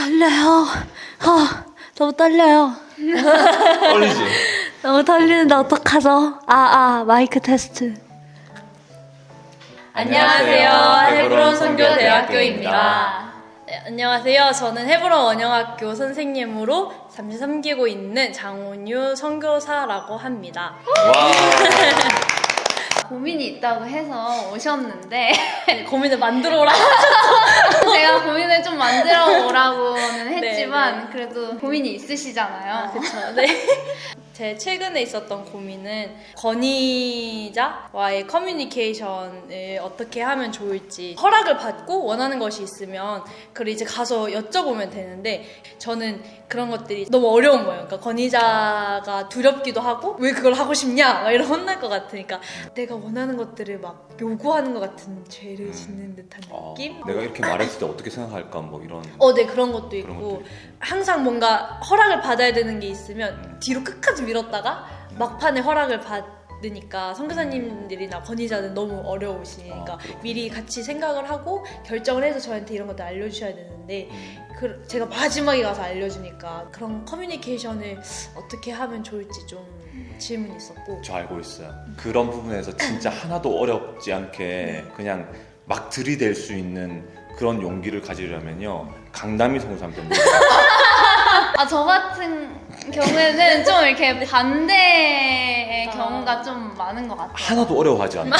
떨려요. 너무 떨려요. 떨리지? 너무 떨리는데 어떡하죠? 마이크 테스트. 안녕하세요. 헤브론 선교대학교입니다. 네, 안녕하세요. 저는 헤브론 원영학교 선생님으로 잠시 섬기고 있는 장훈유 선교사라고 합니다. 와. 고민이 있다고 해서 오셨는데 고민을 만들어 오라. 제가 고민을 좀 만들어 오라고는 했지만 네. 그래도 고민이 있으시잖아요. 그렇죠. 네. 제 최근에 있었던 고민은 권위자와의 커뮤니케이션을 어떻게 하면 좋을지, 허락을 받고 원하는 것이 있으면 그걸 이제 가서 여쭤보면 되는데 저는 그런 것들이 너무 어려운 거예요. 그러니까 권위자가 두렵기도 하고 왜 그걸 하고 싶냐 막 이런 혼날 것 같으니까 내가 원하는 것들을 막 요구하는 것 같은 죄를 짓는 듯한 느낌? 내가 이렇게 말했을 때 어떻게 생각할까 뭐 이런. 네, 그런 것도 있고. 그런 것도 있고. 항상 뭔가 허락을 받아야 되는 게 있으면 뒤로 끝까지 밀었다가 막판에 허락을 받으니까 선교사님들이나 권위자는 너무 어려우시니까 미리 같이 생각을 하고 결정을 해서 저한테 이런 것들 알려주셔야 되는데 제가 마지막에 가서 알려주니까 그런 커뮤니케이션을 어떻게 하면 좋을지 좀 질문이 있었고. 저 알고 있어요. 그런 부분에서 진짜 하나도 어렵지 않게 그냥 막 들이댈 수 있는 그런 용기를 가지려면요, 강남이 선교사님 때문에. 저 같은 경우에는 좀 이렇게 반대의 경우가 좀 많은 것 같아요. 하나도 어려워하지 않아.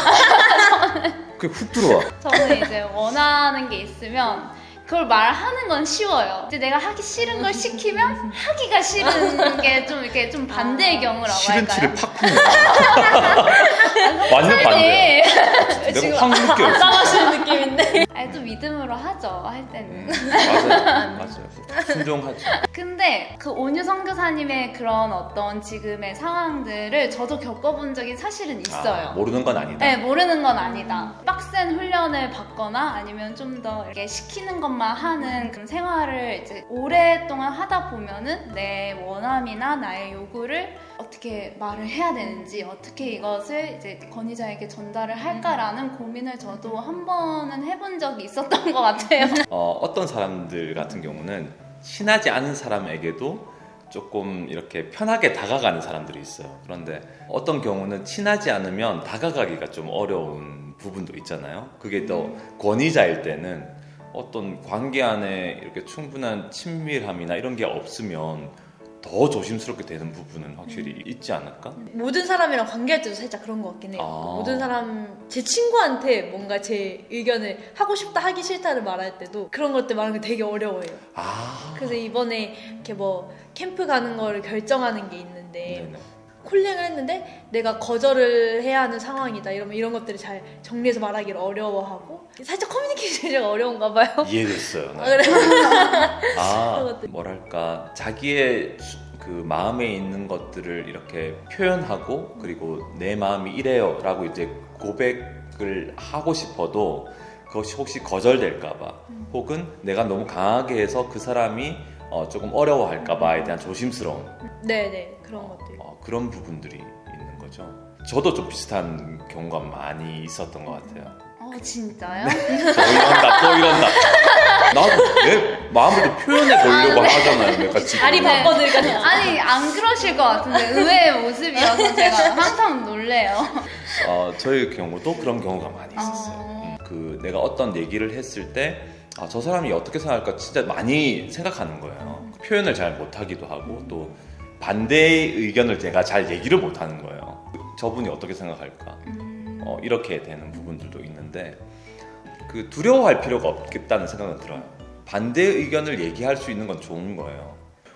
그게 훅 들어와. 저는 이제 원하는 게 있으면 그걸 말하는 건 쉬워요. 이제 내가 하기 싫은 걸 시키면 하기가 싫은 게 좀 이렇게 좀 반대의 경우라고 싫은 할까요? 티를 팍 푸는 완전 반대. 내가 확 느껴. 싸우시는 느낌인데. 또 믿음으로 하죠, 할 때는. 맞아요. 순종하죠. 근데 그 온유 선교사님의 그런 어떤 지금의 상황들을 저도 겪어본 적이 사실은 있어요. 모르는 건 아니다. 네, 모르는 건 아니다. 빡센 훈련을 받거나 아니면 좀 더 이렇게 시키는 것만 하는 그런 생활을 이제 오랫동안 하다 보면은 내 원함이나 나의 요구를 어떻게 말을 해야 되는지, 어떻게 이것을 이제 권위자에게 전달을 할까라는 고민을 저도 한 번은 해본 적이 있었던 것 같아요. 어떤 사람들 같은 경우는 친하지 않은 사람에게도 조금 이렇게 편하게 다가가는 사람들이 있어요. 그런데 어떤 경우는 친하지 않으면 다가가기가 좀 어려운 부분도 있잖아요. 그게 또 권위자일 때는 어떤 관계 안에 이렇게 충분한 친밀함이나 이런 게 없으면 더 조심스럽게 되는 부분은 확실히 있지 않을까? 모든 사람이랑 관계할 때도 살짝 그런 것 같긴 해요. 모든 사람, 제 친구한테 뭔가 제 의견을 하고 싶다 하기 싫다를 말할 때도 그런 것들 말하는 게 되게 어려워요. 그래서 이번에 이렇게 뭐 캠프 가는 거를 결정하는 게 있는데 네네. 콜링을 했는데 내가 거절을 해야 하는 상황이다 이러면 이런 것들을 잘 정리해서 말하기를 어려워하고 살짝 커뮤니케이션이 어려운가 봐요. 이해됐어요. 네. 그래. 뭐랄까, 자기의 그 마음에 있는 것들을 이렇게 표현하고 그리고 내 마음이 이래요 라고 이제 고백을 하고 싶어도 그것이 혹시 거절될까봐 혹은 내가 너무 강하게 해서 그 사람이 조금 어려워할까봐에 대한 조심스러움. 네네, 그런 것들. 그런 부분들이 있는 거죠. 저도 좀 비슷한 경우가 많이 있었던 것 같아요. 진짜요? 또 이런다. 나도 내 마음을 표현해 보려고 하잖아요. 내가 지금. 자리 바꿔드릴까요? 아니, 안 그러실 것 같은데 의외의 모습이어서 제가 항상 놀래요. 저의 경우도 그런 경우가 많이 있었어요. 내가 어떤 얘기를 했을 때 저 사람이 어떻게 생각할까 진짜 많이 생각하는 거예요. 표현을 잘 못하기도 하고 또 반대의 의견을 제가 잘 얘기를 못하는 거예요. 저분이 어떻게 생각할까? 이렇게 되는 부분들도 있는데 두려워할 필요가 없겠다는 생각은 들어요. 반대의 의견을 얘기할 수 있는 건 좋은 거예요.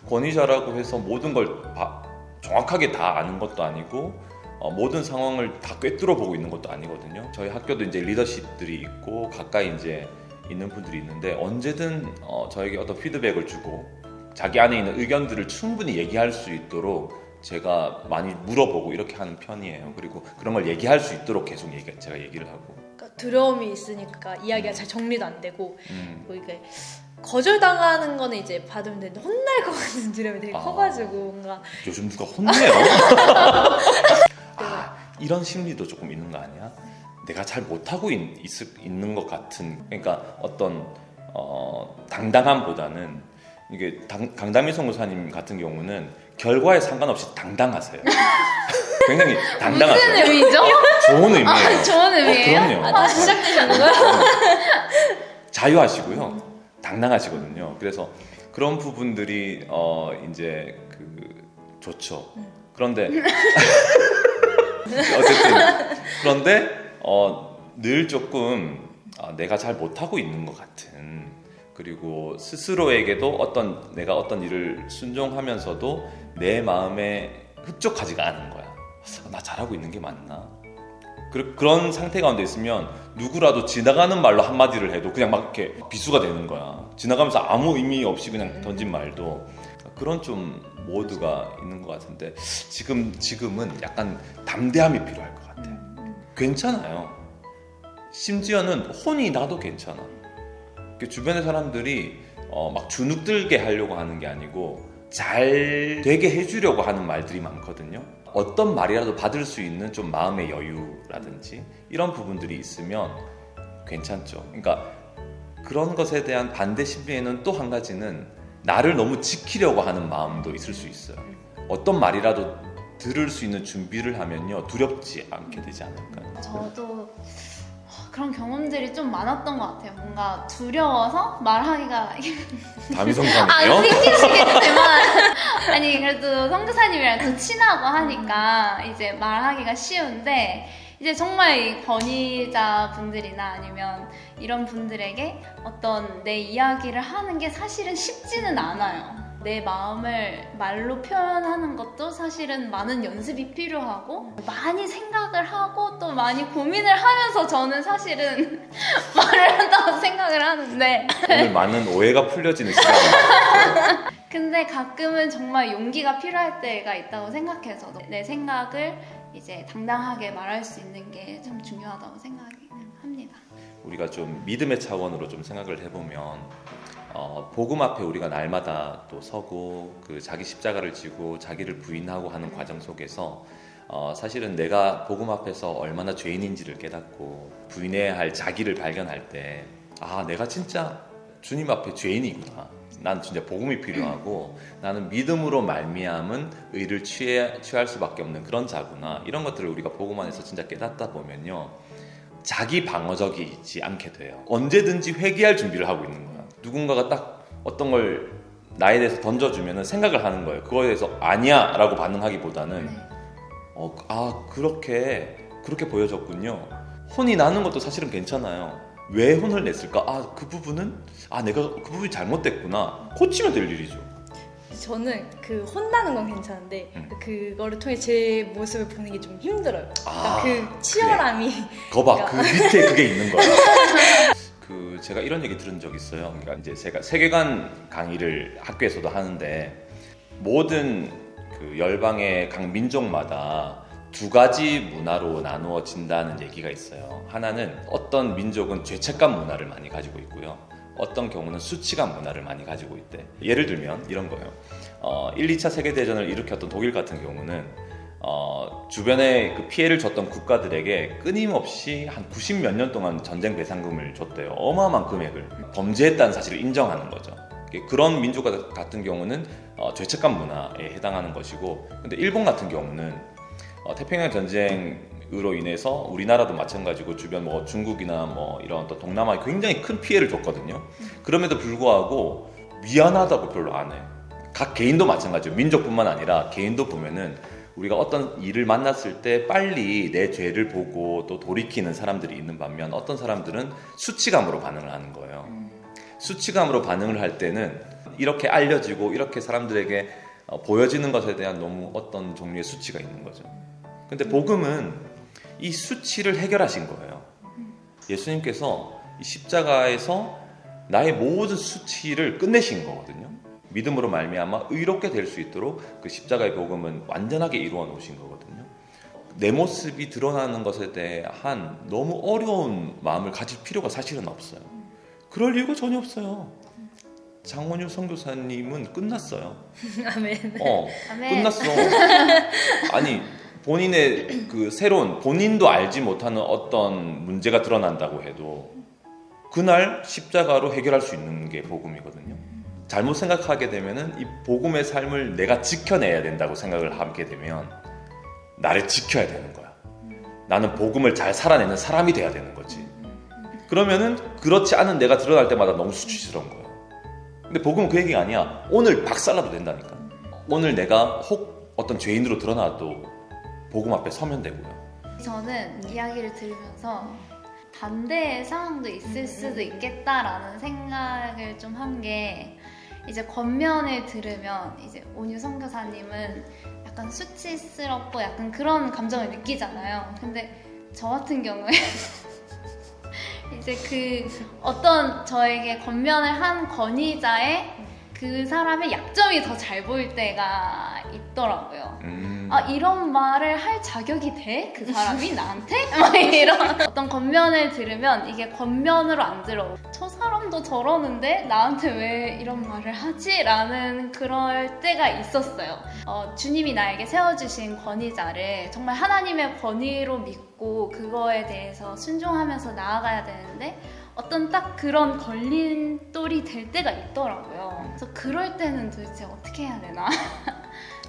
권위자라고 해서 모든 걸 정확하게 다 아는 것도 아니고 모든 상황을 다 꿰뚫어 보고 있는 것도 아니거든요. 저희 학교도 이제 리더십들이 있고 가까이 이제 있는 분들이 있는데 언제든 저에게 어떤 피드백을 주고 자기 안에 있는 의견들을 충분히 얘기할 수 있도록 제가 많이 물어보고 이렇게 하는 편이에요. 그리고 그런 걸 얘기할 수 있도록 계속 제가 얘기를 하고. 그러니까 두려움이 있으니까 이야기가 잘 정리도 안 되고 뭐 이게 거절당하는 거는 이제 받으면 되는데 혼날 것 같은 두려움이 되게 커가지고 뭔가 요즘 누가 혼내요? 이런 심리도 조금 있는 거 아니야? 내가 잘 못하고 있는 것 같은, 그러니까 어떤 당당함보다는 이게 강다미 선교사님 같은 경우는 결과에 상관없이 당당하세요. 굉장히 당당하세요. 무슨 의미죠? 좋은 의미예요. 좋은 의미예요? 그럼요. 다시 시작되시는 거예요? 자유하시고요. 당당하시거든요. 그래서 그런 부분들이 이제 좋죠. 그런데 어쨌든 늘 조금 내가 잘 못하고 있는 것 같은, 그리고 스스로에게도 내가 어떤 일을 순종하면서도 내 마음에 흡족하지가 않은 거야. 나 잘하고 있는 게 맞나? 그런 상태 가운데 있으면 누구라도 지나가는 말로 한마디를 해도 그냥 막 이렇게 비수가 되는 거야. 지나가면서 아무 의미 없이 그냥 던진 말도. 그런 좀 모드가 있는 것 같은데 지금은 약간 담대함이 필요할 것 같아요. 괜찮아요. 심지어는 혼이 나도 괜찮아. 주변의 사람들이 막 주눅들게 하려고 하는 게 아니고 잘 되게 해주려고 하는 말들이 많거든요. 어떤 말이라도 받을 수 있는 좀 마음의 여유라든지 이런 부분들이 있으면 괜찮죠. 그러니까 그런 것에 대한 반대 심리에는 또 한 가지는 나를 너무 지키려고 하는 마음도 있을 수 있어요. 어떤 말이라도 들을 수 있는 준비를 하면요 두렵지 않게 되지 않을까요? 저도 그런 경험들이 좀 많았던 것 같아요. 뭔가 두려워서 말하기가 다미성사는요? 안 생기시겠지만 아니 그래도 선교사님이랑 더 친하고 하니까 이제 말하기가 쉬운데, 이제 정말 이 권위자 분들이나 아니면 이런 분들에게 어떤 내 이야기를 하는 게 사실은 쉽지는 않아요. 내 마음을 말로 표현하는 것도 사실은 많은 연습이 필요하고 많이 생각을 하고 또 많이 고민을 하면서 저는 사실은 말을 한다고 생각을 하는데 오늘 많은 오해가 풀려지는 시간입니다. 근데 가끔은 정말 용기가 필요할 때가 있다고 생각해서 내 생각을 이제 당당하게 말할 수 있는 게 참 중요하다고 생각합니다. 우리가 좀 믿음의 차원으로 좀 생각을 해보면 복음 앞에 우리가 날마다 또 서고 자기 십자가를 지고 자기를 부인하고 하는 과정 속에서 사실은 내가 복음 앞에서 얼마나 죄인인지를 깨닫고 부인해야 할 자기를 발견할 때 내가 진짜 주님 앞에 죄인이구나. 난 진짜 복음이 필요하고 나는 믿음으로 말미암은 의를 취할 수밖에 없는 그런 자구나. 이런 것들을 우리가 복음 안에서 진짜 깨닫다 보면요 자기 방어적이지 않게 돼요. 언제든지 회개할 준비를 하고 있는 거야. 누군가가 딱 어떤 걸 나에 대해서 던져주면 생각을 하는 거예요. 그거에 대해서 아니야 라고 반응하기보다는 그렇게 보여졌군요. 혼이 나는 것도 사실은 괜찮아요. 왜 혼을 냈을까? 그 부분은 내가 그 부분이 잘못됐구나. 고치면 될 일이죠. 저는 혼나는 건 괜찮은데 그거를 통해 제 모습을 보는 게 좀 힘들어요. 그러니까 치열함이 거봐 그 밑에 그게 있는 거야. 제가 이런 얘기 들은 적 있어요. 그러니까 이제 제가 세계관 강의를 학교에서도 하는데 모든 열방의 각 민족마다 두 가지 문화로 나누어진다는 얘기가 있어요. 하나는 어떤 민족은 죄책감 문화를 많이 가지고 있고요. 어떤 경우는 수치감 문화를 많이 가지고 있대. 예를 들면 이런 거예요. 1, 2차 세계대전을 일으켰던 독일 같은 경우는 주변에 피해를 줬던 국가들에게 끊임없이 한 90몇 년 동안 전쟁 배상금을 줬대요. 어마어마한 금액을. 범죄했다는 사실을 인정하는 거죠. 그런 민족 같은 경우는 죄책감 문화에 해당하는 것이고, 근데 일본 같은 경우는 태평양 전쟁으로 인해서 우리나라도 마찬가지고 주변 중국이나 이런 또 동남아에 굉장히 큰 피해를 줬거든요. 그럼에도 불구하고 미안하다고 별로 안 해. 각 개인도 마찬가지예요. 민족뿐만 아니라 개인도 보면은 우리가 어떤 일을 만났을 때 빨리 내 죄를 보고 또 돌이키는 사람들이 있는 반면 어떤 사람들은 수치감으로 반응을 하는 거예요. 수치감으로 반응을 할 때는 이렇게 알려지고 이렇게 사람들에게 보여지는 것에 대한 너무 어떤 종류의 수치가 있는 거죠. 근데 복음은 이 수치를 해결하신 거예요. 예수님께서 이 십자가에서 나의 모든 수치를 끝내신 거거든요. 믿음으로 말미암아 의롭게 될 수 있도록 그 십자가의 복음은 완전하게 이루어 놓으신 거거든요. 내 모습이 드러나는 것에 대한 너무 어려운 마음을 가질 필요가 사실은 없어요. 그럴 이유가 전혀 없어요. 장원유 선교사님은 끝났어요. 아멘. 아멘. 끝났어. 아니 본인의 새로운 본인도 알지 못하는 어떤 문제가 드러난다고 해도 그날 십자가로 해결할 수 있는 게 복음이거든요. 잘못 생각하게 되면은 이 복음의 삶을 내가 지켜내야 된다고 생각을 하게 되면 나를 지켜야 되는 거야. 나는 복음을 잘 살아내는 사람이 돼야 되는 거지. 그러면은 그렇지 않은 내가 드러날 때마다 너무 수치스러운 거야. 근데 복음은 그 얘기가 아니야. 오늘 박살나도 된다니까. 오늘 내가 혹 어떤 죄인으로 드러나도 복음 앞에 서면 되고요. 저는 이야기를 들으면서 반대의 상황도 있을 수도 있겠다라는 생각을 좀 한 게, 이제 겉면을 들으면 이제 온유 선교사님은 약간 수치스럽고 약간 그런 감정을 느끼잖아요. 근데 저 같은 경우에 이제 그 어떤 저에게 권면을 한 권위자의 그 사람의 약점이 더 잘 보일 때가 있더라고요. 아, 이런 말을 할 자격이 돼? 그 사람이 나한테? 막 이런 어떤 권면을 들으면 이게 권면으로 안 들어. 저 사람도 저러는데 나한테 왜 이런 말을 하지? 라는 그럴 때가 있었어요. 주님이 나에게 세워주신 권위자를 정말 하나님의 권위로 믿고 그거에 대해서 순종하면서 나아가야 되는데 어떤 딱 그런 걸림돌이 될 때가 있더라고요. 그래서 그럴 때는 도대체 어떻게 해야 되나?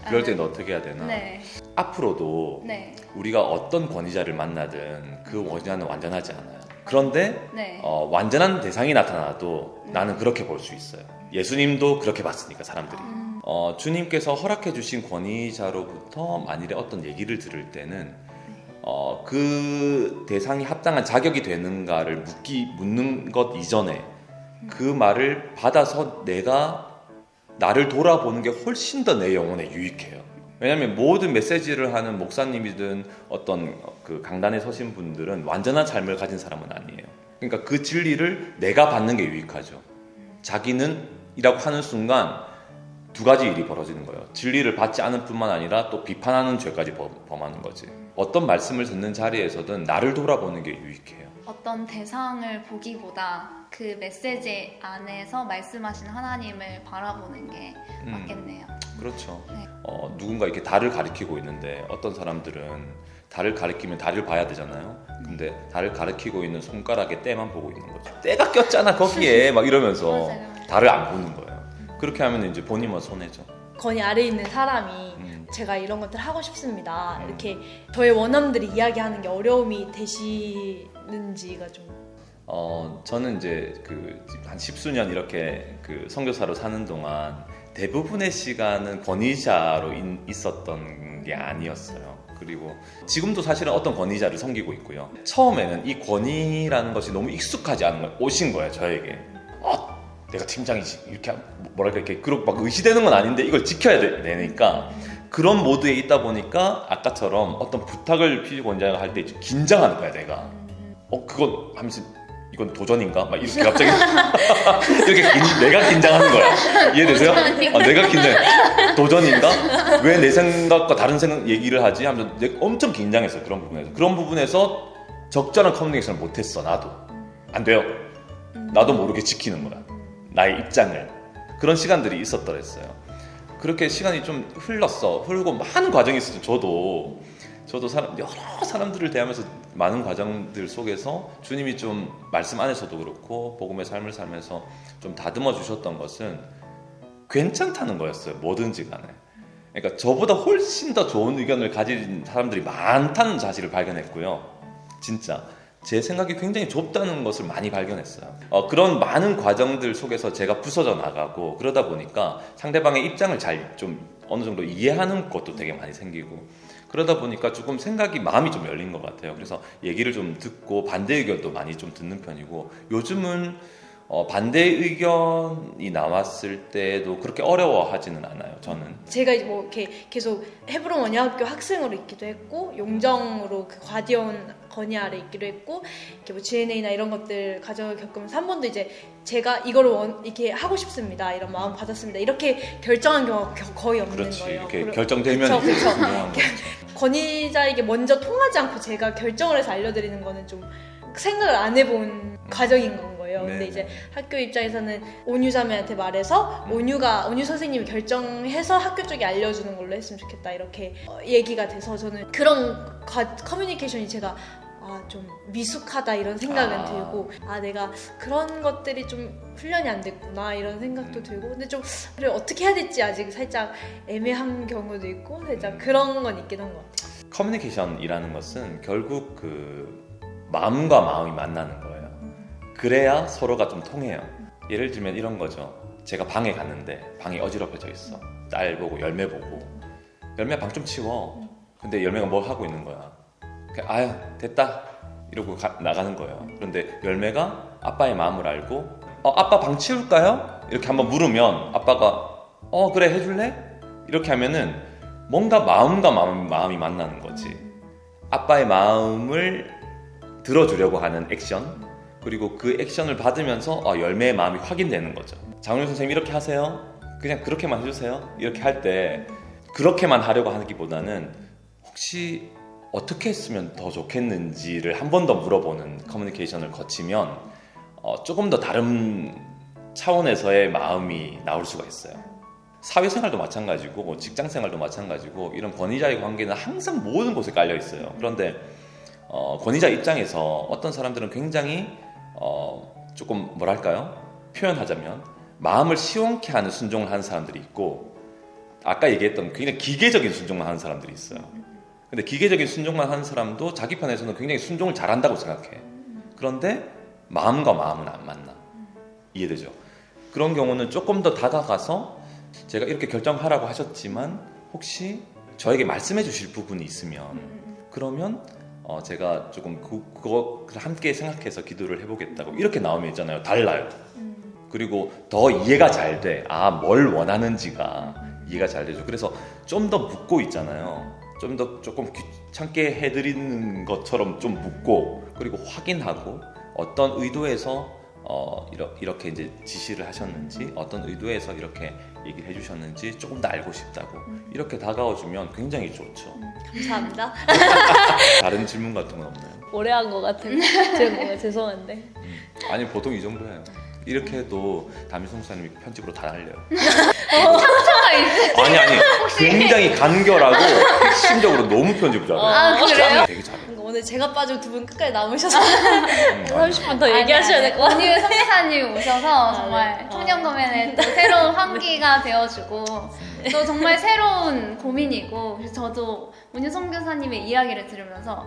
그럴 때는 어떻게 해야 되나? 네. 앞으로도 네. 우리가 어떤 권위자를 만나든 그 권위자는 완전하지 않아요. 그런데 네. 완전한 대상이 나타나도 나는 그렇게 볼 수 있어요. 예수님도 그렇게 봤으니까 사람들이. 주님께서 허락해 주신 권위자로부터 만일에 어떤 얘기를 들을 때는 그 대상이 합당한 자격이 되는가를 묻는 것 이전에 그 말을 받아서 내가 나를 돌아보는 게 훨씬 더 내 영혼에 유익해요. 왜냐하면 모든 메시지를 하는 목사님이든 어떤 그 강단에 서신 분들은 완전한 삶을 가진 사람은 아니에요. 그러니까 그 진리를 내가 받는 게 유익하죠. 자기는 이라고 하는 순간 두 가지 일이 벌어지는 거예요. 진리를 받지 않을 뿐만 아니라 또 비판하는 죄까지 범하는 거지. 어떤 말씀을 듣는 자리에서든 나를 돌아보는 게 유익해요. 어떤 대상을 보기보다 그 메시지 안에서 말씀하신 하나님을 바라보는 게 맞겠네요. 그렇죠. 네. 누군가 이렇게 달을 가리키고 있는데 어떤 사람들은 달을 가리키면 달을 봐야 되잖아요. 근데 달을 가리키고 있는 손가락에 때만 보고 있는 거죠. 때가 꼈잖아 거기에 막 이러면서 맞아요. 달을 안 보는 거예요. 그렇게 하면 이제 본인만 손해죠. 건이 아래에 있는 사람이 제가 이런 것들 하고 싶습니다. 이렇게 저의 원함들이 이야기하는 게 어려움이 되시는지가 좀. 저는 이제 한 10수년 이렇게 선교사로 사는 동안 대부분의 시간은 권위자로 있었던 게 아니었어요. 그리고 지금도 사실은 어떤 권위자를 섬기고 있고요. 처음에는 이 권위라는 것이 너무 익숙하지 않은 거예요. 오신 거예요, 저에게. 내가 팀장이지. 이렇게 뭐랄까 이렇게 막 의시되는 건 아닌데 이걸 지켜야 되니까 그런 모드에 있다 보니까 아까처럼 어떤 부탁을 피지권자가 할 때 긴장하는 거야, 내가. 그건 하면서 이건 도전인가? 막 이렇게 갑자기 이렇게 내가 긴장하는 거야. 이해되세요? 내가 긴장. 도전인가? 왜 내 생각과 다른 생각 얘기를 하지? 하면서 내가 엄청 긴장했어요. 그런 부분에서 적절한 커뮤니케이션을 못했어. 나도 안 돼요. 나도 모르게 지키는 거야. 나의 입장을. 그런 시간들이 있었더랬어요. 그렇게 시간이 좀 흐르고 많은 과정이 있었죠. 저도 여러 사람들을 대하면서 많은 과정들 속에서 주님이 좀 말씀 안에서도 그렇고 복음의 삶을 살면서 좀 다듬어 주셨던 것은 괜찮다는 거였어요. 뭐든지 간에. 그러니까 저보다 훨씬 더 좋은 의견을 가진 사람들이 많다는 사실을 발견했고요. 진짜 제 생각이 굉장히 좁다는 것을 많이 발견했어요. 그런 많은 과정들 속에서 제가 부서져 나가고 그러다 보니까 상대방의 입장을 잘 좀 어느 정도 이해하는 것도 되게 많이 생기고 그러다 보니까 조금 마음이 좀 열린 것 같아요. 그래서 얘기를 좀 듣고 반대 의견도 많이 좀 듣는 편이고 요즘은 반대 의견이 나왔을 때도 그렇게 어려워하지는 않아요. 저는 제가 뭐 이렇게 계속 헤브론 원예학교 학생으로 있기도 했고 용정으로 그 과디온 건의 아래 있기도 했고 이렇게 뭐 GNA나 이런 것들 과정을 겪으면서 한 번도 이제 제가 이거를 이렇게 하고 싶습니다 이런 마음 받았습니다 이렇게 결정한 경우가 거의 없는 그렇지. 거예요. 이렇게 결정되면 그쵸. 중요한 거죠. 권위자에게 먼저 통하지 않고 제가 결정을 해서 알려드리는 거는 좀 생각을 안 해본 과정인 건 거예요. 근데 이제 학교 입장에서는 온유자매한테 말해서 온유 선생님이 결정해서 학교 쪽에 알려주는 걸로 했으면 좋겠다 이렇게 얘기가 돼서 저는 그런 커뮤니케이션이 제가 좀 미숙하다 이런 생각은 아. 들고 내가 그런 것들이 좀 훈련이 안 됐구나 이런 생각도 들고 근데 좀 그래 어떻게 해야 될지 아직 살짝 애매한 경우도 있고 살짝 그런 건 있긴 한 것 같아요. 커뮤니케이션이라는 것은 결국 그 마음과 마음이 만나는 거예요. 그래야 서로가 좀 통해요. 예를 들면 이런 거죠. 제가 방에 갔는데 방이 어지럽혀져 있어. 딸 보고 열매 보고 열매 방 좀 치워. 근데 열매가 뭘 하고 있는 거야. 그냥 아유 됐다 이러고 나가는 거예요. 그런데 열매가 아빠의 마음을 알고 아빠 방 치울까요? 이렇게 한번 물으면 아빠가 그래 해줄래? 이렇게 하면은 뭔가 마음과 마음이 만나는 거지. 아빠의 마음을 들어주려고 하는 액션 그리고 그 액션을 받으면서 열매의 마음이 확인되는 거죠. 장훈 선생님 이렇게 하세요? 그냥 그렇게만 해주세요? 이렇게 할 때 그렇게만 하려고 하기보다는 혹시 어떻게 했으면 더 좋겠는지를 한 번 더 물어보는 커뮤니케이션을 거치면 조금 더 다른 차원에서의 마음이 나올 수가 있어요. 사회생활도 마찬가지고 뭐 직장생활도 마찬가지고 이런 권위자의 관계는 항상 모든 곳에 깔려 있어요. 그런데 권위자 입장에서 어떤 사람들은 굉장히 조금 뭐랄까요? 표현하자면 마음을 시원케 하는 순종을 하는 사람들이 있고 아까 얘기했던 굉장히 기계적인 순종만 하는 사람들이 있어요. 근데 기계적인 순종만 하는 사람도 자기 편에서는 굉장히 순종을 잘한다고 생각해. 그런데 마음과 마음은 안 만나. 이해되죠? 그런 경우는 조금 더 다가가서 제가 이렇게 결정하라고 하셨지만 혹시 저에게 말씀해 주실 부분이 있으면 그러면 제가 조금 그거를 함께 생각해서 기도를 해보겠다고 이렇게 나오면 있잖아요. 달라요. 그리고 더 이해가 잘 돼. 뭘 원하는지가 이해가 잘 되죠. 그래서 좀 더 묻고 있잖아요. 좀 더 조금 귀찮게 해드리는 것처럼 좀 묻고 그리고 확인하고 어떤 의도에서 이렇게 이제 지시를 하셨는지 어떤 의도에서 이렇게 얘기를 해주셨는지 조금 더 알고 싶다고 이렇게 다가와주면 굉장히 좋죠. 감사합니다. 다른 질문 같은 건 없나요? 오래 한 것 같은. 제가 뭔가 죄송한데. 아니 보통 이 정도예요. 이렇게 해도 담임성 사님이 편집으로 다 날려요. 상처가 있어. 아니 굉장히 간결하고 핵심적으로 너무 편집을 잘해요. 그래요? 되게 잘해. 오늘 제가 빠지고 두 분 끝까지 남으셔서 아니. 30분 더 얘기하셔야 될 것 같아요. 원희의 성대사님 오셔서 정말 네. 청년검연에 또 새로운 환기가 되어주고 또 정말 새로운 고민이고 그래서 저도 원희 선교사님의 이야기를 들으면서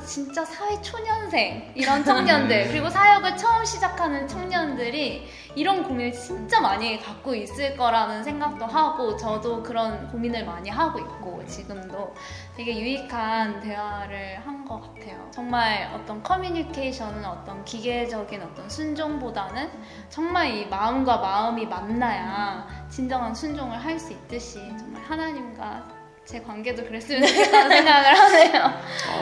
진짜 사회 초년생 이런 청년들 그리고 사역을 처음 시작하는 청년들이 이런 고민을 진짜 많이 갖고 있을 거라는 생각도 하고 저도 그런 고민을 많이 하고 있고 지금도 되게 유익한 대화를 한 것 같아요. 정말 어떤 커뮤니케이션은 어떤 기계적인 어떤 순종보다는 정말 이 마음과 마음이 만나야 진정한 순종을 할 수 있듯이 정말 하나님과 제 관계도 그랬으면 좋겠다는 생각을 하네요.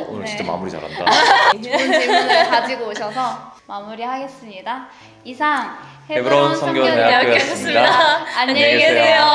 오늘 네. 진짜 마무리 잘한다. 좋은 질문을 가지고 오셔서 마무리하겠습니다. 이상 헤브론 선교대학교였습니다. 안녕히 계세요.